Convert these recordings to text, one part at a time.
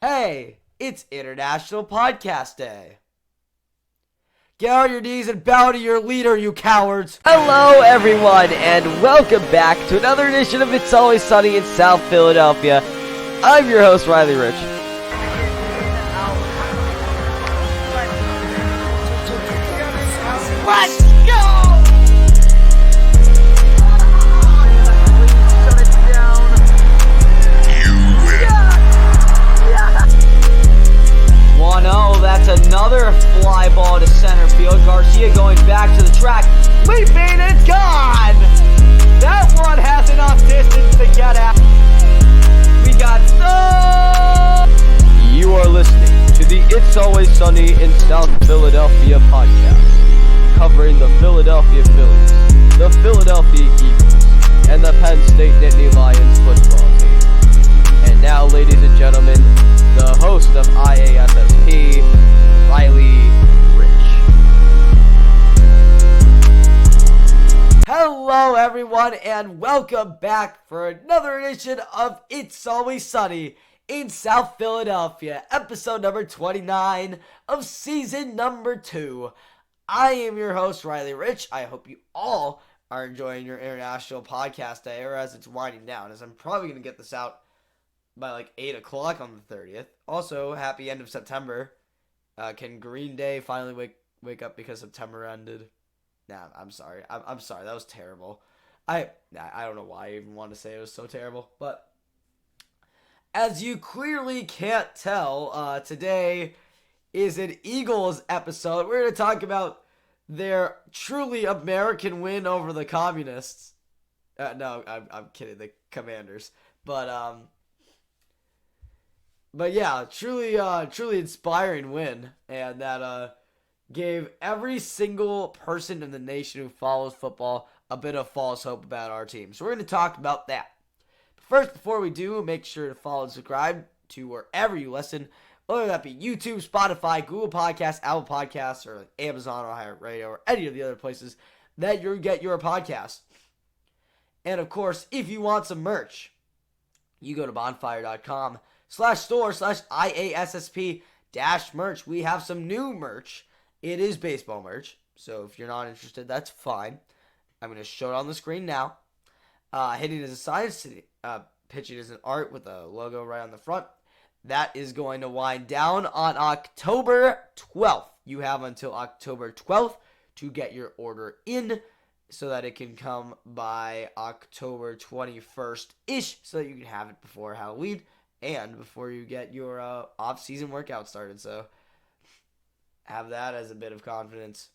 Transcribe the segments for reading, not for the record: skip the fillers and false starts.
Hey, it's International Podcast Day. Get on your knees and bow to your leader, you cowards. Hello, everyone, and welcome back to another edition of It's Always Sunny in South Philadelphia. I'm your host, Riley Rich. Let's go! That's another fly ball to center field. Garcia going back to the track. Leaping and gone! That one has enough distance to get out. We got so... You are listening to the It's Always Sunny in South Philadelphia podcast, covering the Philadelphia Phillies, the Philadelphia Eagles, and the Penn State Nittany Lions football team. And now, ladies and gentlemen, the host of IASSP, Riley Rich. Hello, everyone, and welcome back for another edition of It's Always Sunny in South Philadelphia, episode number 29 of season number 2. I am your host, Riley Rich. I hope you all are enjoying your International Podcast Day, or as it's winding down, as I'm probably going to get this out by like 8 o'clock on the 30th. Also, happy end of September. Can Green Day finally wake up because September ended? Nah, I'm sorry. I'm sorry. That was terrible. I don't know why I even want to say it was so terrible. But as you clearly can't tell, today is an Eagles episode. We're going to talk about their truly American win over the Communists. No, I'm kidding. The Commanders. But yeah, truly inspiring win, and that gave every single person in the nation who follows football a bit of false hope about our team. So we're going to talk about that. But first, before we do, make sure to follow and subscribe to wherever you listen, whether that be YouTube, Spotify, Google Podcasts, Apple Podcasts, or Amazon or iHeartRadio, or any of the other places that you get your podcast. And of course, if you want some merch, you go to bonfire.com/store/IASSP-merch. We have some new merch. It is baseball merch, so if you're not interested, that's fine. I'm going to show it on the screen now. Hitting as a science, pitching as an art with a logo right on the front. That is going to wind down on October 12th. You have until October 12th to get your order in, so that it can come by October 21st-ish, so that you can have it before Halloween and before you get your off-season workout started. So have that as a bit of confidence.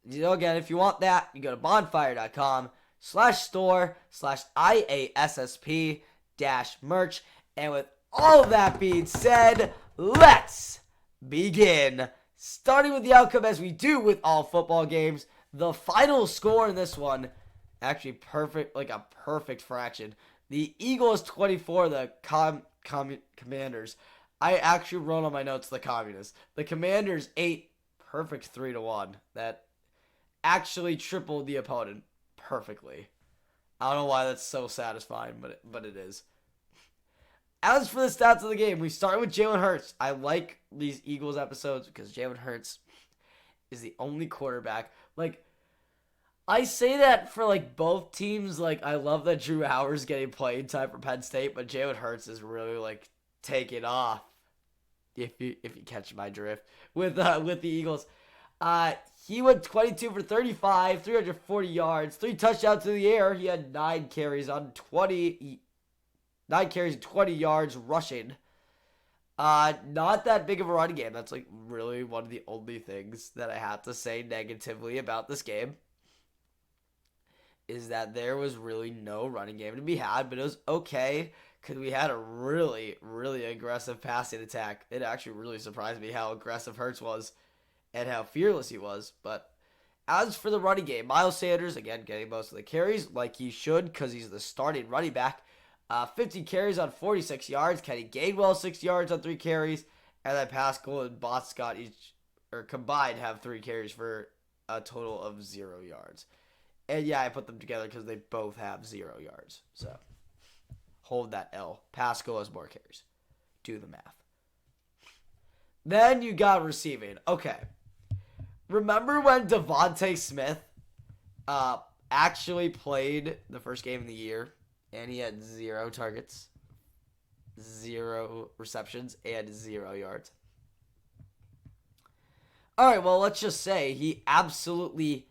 Again, if you want that, you go to bonfire.com/store/IASSP-merch. And with all that being said, let's begin. Starting with the outcome, as we do with all football games. The final score in this one, actually perfect, like a perfect fraction. The Eagles 24, the Commanders. I actually wrote on my notes the Communists. The Commanders 8, perfect 3-1. That actually tripled the opponent perfectly. I don't know why that's so satisfying, but it is. As for the stats of the game, we start with Jalen Hurts. I like these Eagles episodes because Jalen Hurts is the only quarterback. Like, I say that for, like, both teams. Like, I love that Drew Howard's getting playing time for Penn State, but Jalen Hurts is really, like, taking off, if you catch my drift, with the Eagles. He went 22 for 35, 340 yards, 3 touchdowns in the air. He had 9 carries and 20 yards rushing. Not that big of a running game. That's, like, really one of the only things that I have to say negatively about this game, is that there was really no running game to be had, but it was okay because we had a really, really aggressive passing attack. It actually really surprised me how aggressive Hurts was and how fearless he was. But as for the running game, Miles Sanders, again, getting most of the carries like he should because he's the starting running back. 50 carries on 46 yards. Kenny Gainwell, 6 yards on 3 carries. And then Pascal and Boscott combined have 3 carries for a total of 0 yards. And yeah, I put them together because they both have 0 yards. So hold that L. Pascal has more carries. Do the math. Then you got receiving. Okay. Remember when Devonta Smith actually played the first game of the year and he had 0 targets, 0 receptions, and 0 yards? All right, well, let's just say he absolutely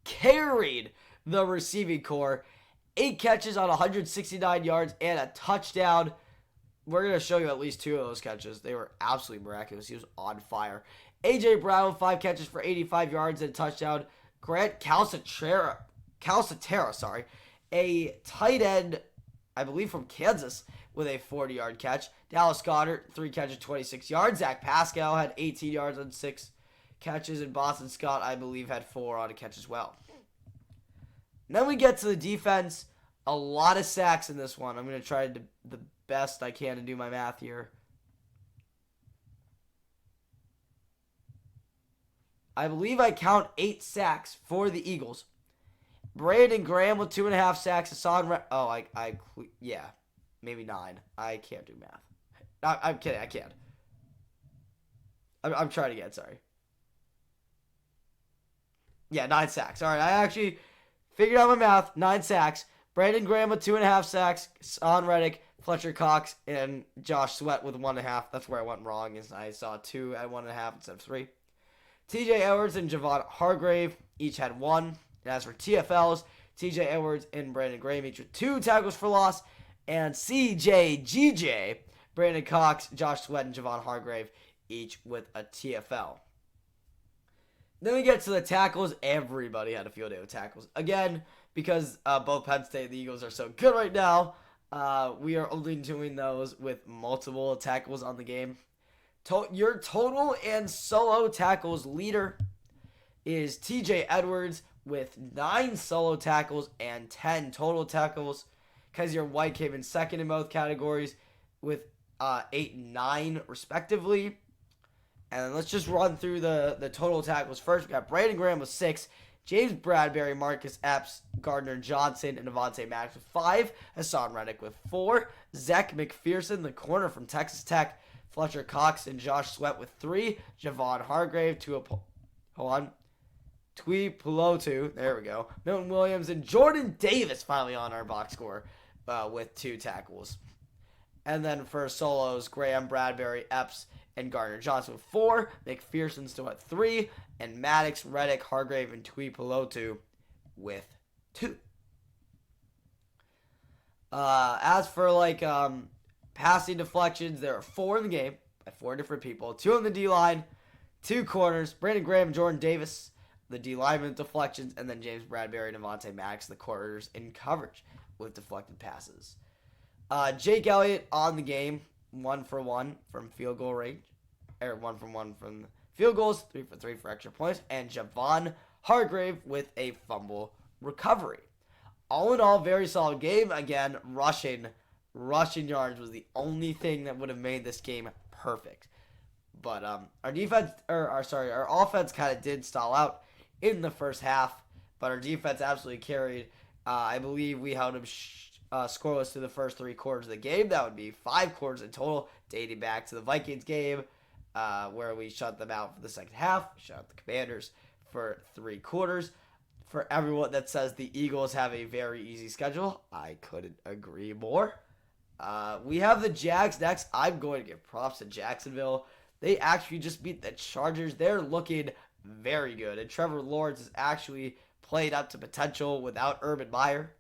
carried the receiving corps. 8 catches on 169 yards and a touchdown. We're going to show you at least 2 of those catches. They were absolutely miraculous. He was on fire. A.J. Brown, 5 catches for 85 yards and a touchdown. Grant Calcaterra, a tight end, I believe from Kansas, with a 40-yard catch. Dallas Goedert, 3 catches, 26 yards. Zach Pascal had 18 yards on 6 catches. And Boston Scott, I believe, had 4 on a catch as well. And then we get to the defense. A lot of sacks in this one. I'm going to try the best I can to do my math here. I believe I count 8 sacks for the Eagles. Brandon Graham with 2.5 sacks. Yeah, maybe 9. I can't do math. I'm kidding. I can't. I'm trying again. Sorry. Yeah, 9 sacks. All right, I actually figured out my math. 9 sacks. Brandon Graham with 2.5 sacks. Hassan Reddick, Fletcher Cox, and Josh Sweat with 1.5. That's where I went wrong. Is I saw 2 at 1.5 instead of 3. TJ Edwards and Javon Hargrave each had 1. And as for TFLs, TJ Edwards and Brandon Graham each with 2 tackles for loss. And CJGJ, Brandon Cox, Josh Sweat, and Javon Hargrave each with a TFL. Then we get to the tackles. Everybody had a field day with tackles. Again, because both Penn State and the Eagles are so good right now, we are only doing those with multiple tackles on the game. Your total and solo tackles leader is TJ Edwards with 9 solo tackles and 10 total tackles. Kaiser White came in second in both categories with 8 and 9 respectively. And let's just run through the total tackles first. We got Brandon Graham with 6, James Bradbury, Marcus Epps, Gardner Johnson, and Devontae Maddox with 5, Hassan Reddick with 4, Zach McPherson, the corner from Texas Tech, Fletcher Cox and Josh Sweat with 3, Javon Hargrave, Tui Pulotu, there we go, Milton Williams, and Jordan Davis finally on our box score with 2 tackles. And then for solos, Graham, Bradbury, Epps, and Gardner Johnson with 4, McPherson still at 3, and Maddox, Reddick, Hargrave, and Tui Pulotu with 2. As for passing deflections, there are 4 in the game by 4 different people. 2 on the D-line, 2 corners, Brandon Graham and Jordan Davis, the D-lineman deflections, and then James Bradbury and Devontae Maddox, the corners in coverage with deflected passes. Jake Elliott on the game, 1 for 1 from field goal range, or 1 from 1 from field goals, 3 for 3 for extra points, and Javon Hargrave with a fumble recovery. All in all, very solid game. Again, rushing yards was the only thing that would have made this game perfect. But our offense kind of did stall out in the first half, but our defense absolutely carried. I believe we held them scoreless through the first 3 quarters of the game. That would be 5 quarters in total, dating back to the Vikings game, where we shut them out for the second half. We shut out the Commanders for 3 quarters. For everyone that says the Eagles have a very easy schedule, I couldn't agree more. We have the Jags next. I'm going to give props to Jacksonville. They actually just beat the Chargers. They're looking very good. And Trevor Lawrence has actually played up to potential without Urban Meyer.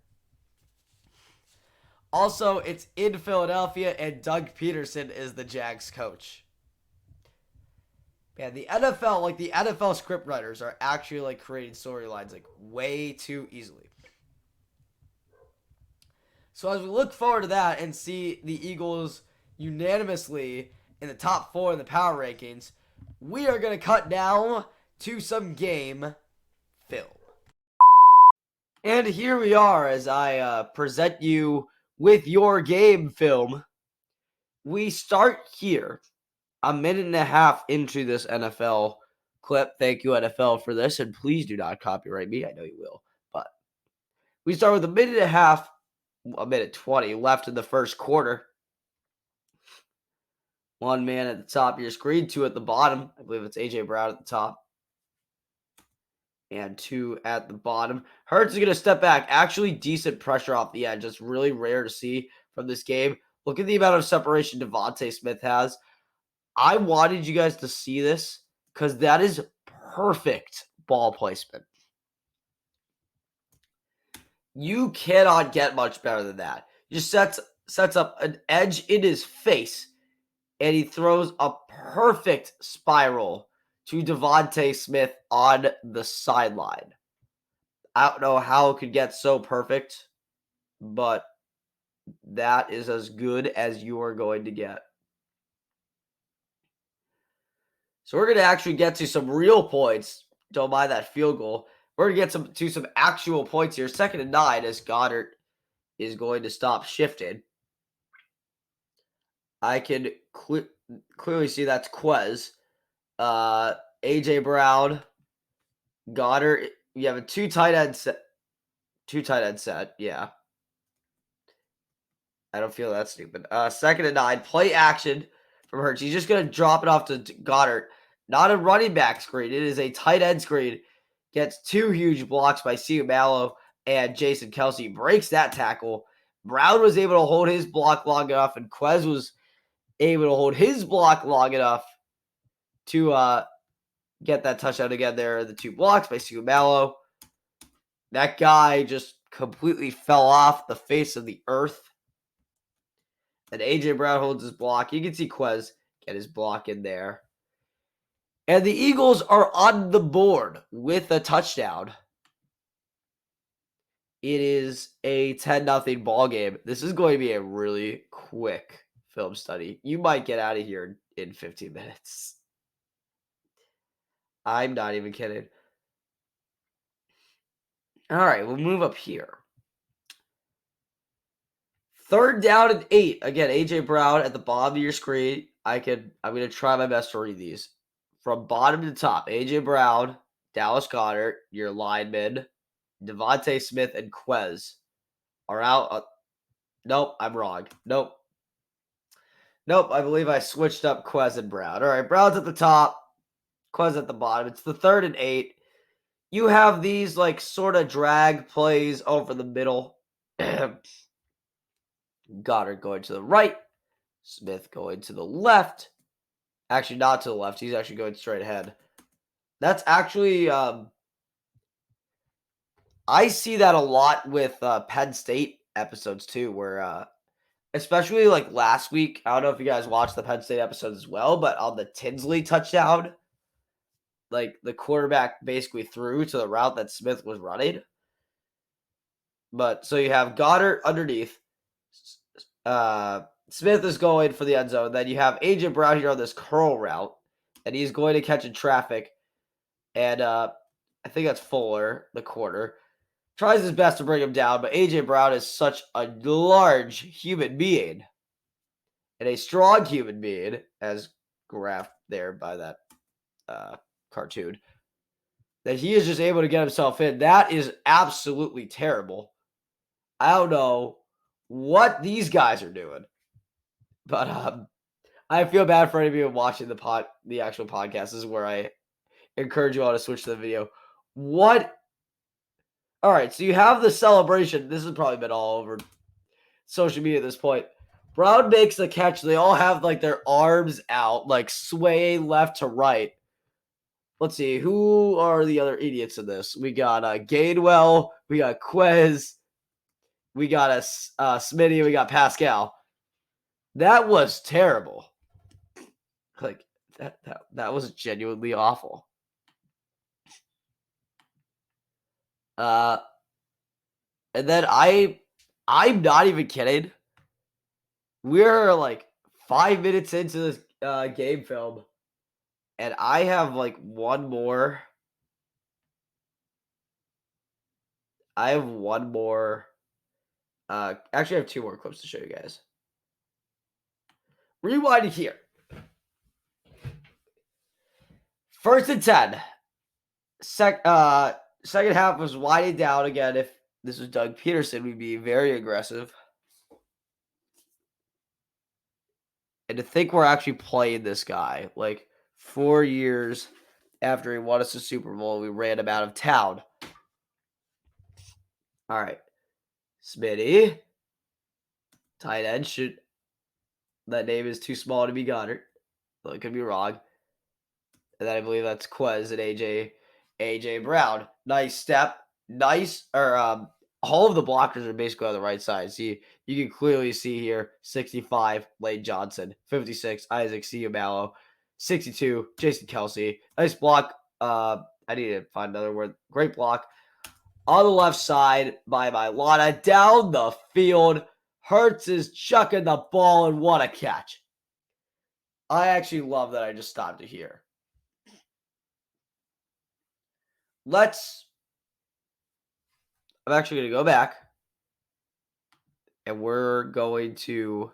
Also, it's in Philadelphia, and Doug Peterson is the Jags coach. Man, the NFL scriptwriters are actually creating storylines way too easily. So as we look forward to that and see the Eagles unanimously in the top 4 in the power rankings, we are going to cut now to some game film. And here we are as I present you with your game film. We start here, a minute and a half into this NFL clip. Thank you, NFL, for this, and please do not copyright me. I know you will. But we start with a minute and a half, a minute 20 left in the first quarter. One man at the top of your screen, two at the bottom. I believe it's A.J. Brown at the top. And two at the bottom. Hurts is going to step back. Actually, decent pressure off the edge. That's really rare to see from this game. Look at the amount of separation Devonta Smith has. I wanted you guys to see this because that is perfect ball placement. You cannot get much better than that. He just sets up an edge in his face, and he throws a perfect spiral to Devonta Smith on the sideline. I don't know how it could get so perfect, but that is as good as you are going to get. So we're going to actually get to some real points. Don't mind that field goal. We're going to get to some actual points here. 2nd and 9 as Goddard is going to stop shifting. I can clearly see that's Quez. A.J. Brown, Goddard. You have a two tight end set. Yeah. I don't feel that stupid. 2nd and 9. Play action from Hurts. He's just going to drop it off to Goddard. Not a running back screen. It is a tight end screen. Gets two huge blocks by Mallow and Jason Kelsey. Breaks that tackle. Brown was able to hold his block long enough, and Quez was able to hold his block long enough to get that touchdown again there. The two blocks by Mallow. That guy just completely fell off the face of the earth. And A.J. Brown holds his block. You can see Quez get his block in there. And the Eagles are on the board with a touchdown. It is a 10-0 ball game. This is going to be a really quick film study. You might get out of here in 15 minutes. I'm not even kidding. All right, we'll move up here. 3rd down and 8. Again, A.J. Brown at the bottom of your screen. I'm going to try my best to read these. From bottom to top, A.J. Brown, Dallas Goedert, your linemen, Devonta Smith, and Quez are out. Nope, I'm wrong. Nope, I believe I switched up Quez and Brown. All right, Brown's at the top, Quez at the bottom. It's the 3rd and 8. You have these like sort of drag plays over the middle. Goddard going to the right, Smith going to the left. Actually, not to the left. He's actually going straight ahead. That's actually, I see that a lot with Penn State episodes too, where, especially like last week, I don't know if you guys watched the Penn State episodes as well, but on the Tinsley touchdown, like the quarterback basically threw to the route that Smith was running. But so you have Goddard underneath. Smith is going for the end zone. Then you have A.J. Brown here on this curl route, and he's going to catch in traffic. And I think that's Fuller, the corner. Tries his best to bring him down, but A.J. Brown is such a large human being and a strong human being, as graphed there by that cartoon, that he is just able to get himself in. That is absolutely terrible. I don't know what these guys are doing. But I feel bad for any of you watching the actual podcast. This is where I encourage you all to switch to the video. What? All right, so you have the celebration. This has probably been all over social media at this point. Brown makes the catch. They all have like their arms out, like swaying left to right. Let's see. Who are the other idiots in this? We got Gainwell. We got Quez. We got Smitty. We got Pascal. That was terrible. Like that was genuinely awful. And then I'm not even kidding. We're like 5 minutes into this game film, and I have like one more. I have one more. Actually, I have 2 more clips to show you guys. Rewind here. 1st and 10. Second half was winding down again. If this was Doug Peterson, we'd be very aggressive. And to think we're actually playing this guy, like 4 years after he won us a Super Bowl, we ran him out of town. All right. Smitty. Tight end should. That name is too small to be Goddard. Well, it could be wrong. And then I believe that's Quez and AJ Brown. Nice step. Nice. All of the blockers are basically on the right side. See, you can clearly see here 65, Lane Johnson. 56, Isaac Seumalo. 62, Jason Kelsey. Nice block. I need to find another word. Great block. On the left side by Mailata. Down the field. Hurts is chucking the ball, and what a catch. I actually love that I just stopped it here. I'm actually going to go back, and we're going to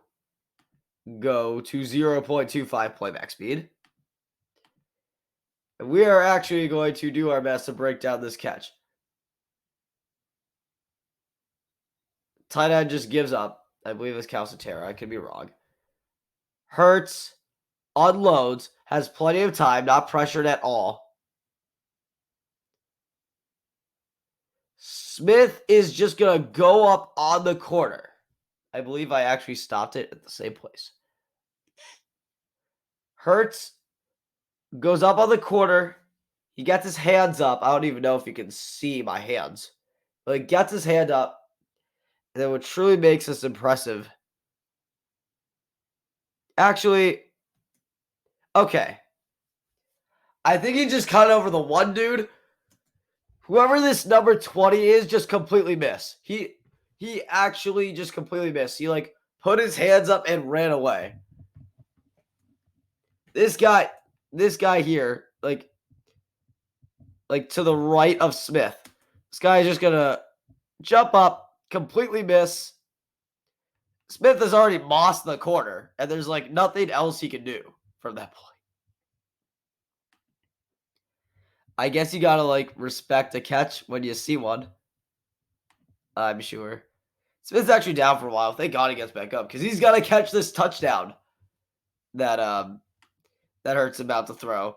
go to 0.25 playback speed. And we are actually going to do our best to break down this catch. Tight end just gives up. I believe it's Calcaterra. I could be wrong. Hurts unloads, has plenty of time, not pressured at all. Smith is just going to go up on the corner. I believe I actually stopped it at the same place. Hurts goes up on the corner. He gets his hands up. I don't even know if you can see my hands. But he gets his hand up. And then what truly makes this impressive. Actually, okay. I think he just cut over the one dude. Whoever this number 20 is just completely missed. He actually just completely missed. He put his hands up and ran away. This guy here, like to the right of Smith. This guy is just gonna jump up, completely miss. Smith has already mossed the corner, and there's nothing else he can do from that point. I guess you gotta respect a catch when you see one. I'm sure. Smith's actually down for a while. Thank God he gets back up because he's gotta catch this touchdown that Hurts about to throw.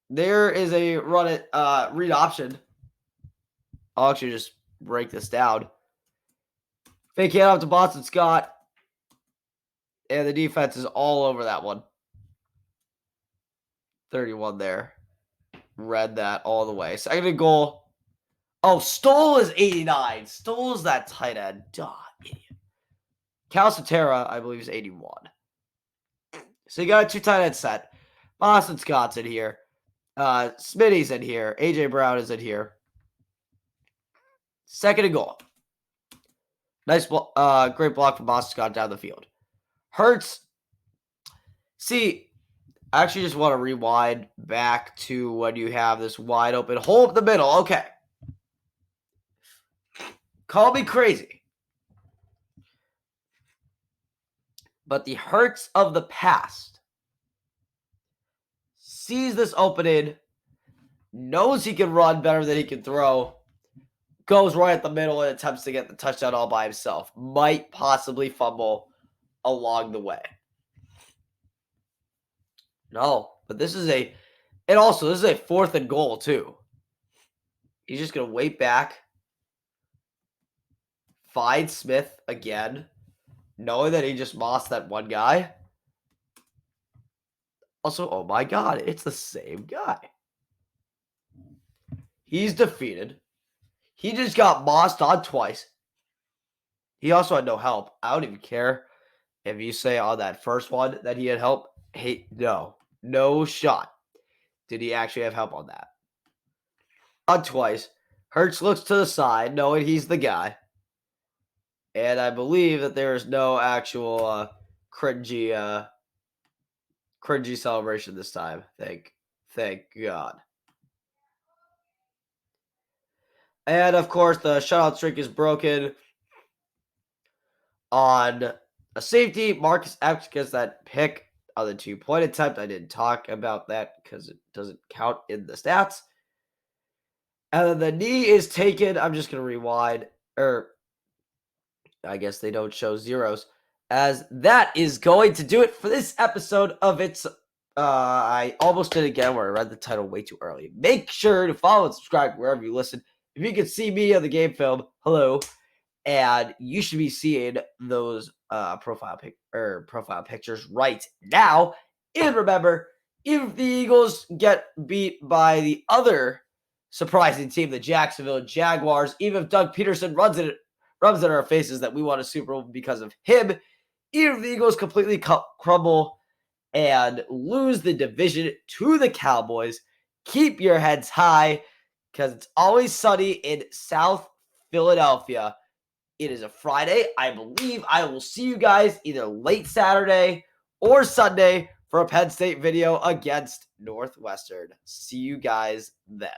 There is a read option. I'll actually just break this down. Fake handoff to Boston Scott. And the defense is all over that one. 31 there. Read that all the way. Second and goal. Oh, Stoll is 89. Stoll is that tight end. Duh, idiot. Calcaterra, I believe, is 81. So you got a two tight end set. Boston Scott's in here. Smitty's in here. AJ Brown is in here. Second and goal. Nice, great block from Boston Scott down the field. Hurts. See, I actually just want to rewind back to when you have this wide open hole up the middle. Okay. Call me crazy. But the Hurts of the past sees this opening, knows he can run better than he can throw, goes right at the middle and attempts to get the touchdown all by himself. Might possibly fumble along the way. No, but this is a 4th and goal too. He's just going to wait back, find Smith again, knowing that he just mossed that one guy. Also, oh my God, it's the same guy. He's defeated. He just got mossed on twice. He also had no help. I don't even care if you say on that first one that he had help. Hey, no shot. Did he actually have help on that? On twice. Hurts looks to the side, knowing he's the guy. And I believe that there is no actual cringy celebration this time. Thank God. And of course, the shutout streak is broken on a safety. Marcus Epps gets that pick on the 2-point attempt. I didn't talk about that because it doesn't count in the stats. And then the knee is taken. I'm just going to rewind. I guess they don't show zeros. as that is going to do it for this episode of It's I almost did it again where I read the title way too early. Make sure to follow and subscribe wherever you listen. If you can see me on the game film, hello. And you should be seeing those profile pictures right now. And remember, even if the Eagles get beat by the other surprising team, the Jacksonville Jaguars, even if Doug Peterson rubs it in our faces that we won a Super Bowl because of him, even if the Eagles completely crumble and lose the division to the Cowboys, keep your heads high because it's always sunny in South Philadelphia. It is a Friday. I believe I will see you guys either late Saturday or Sunday for a Penn State video against Northwestern. See you guys then.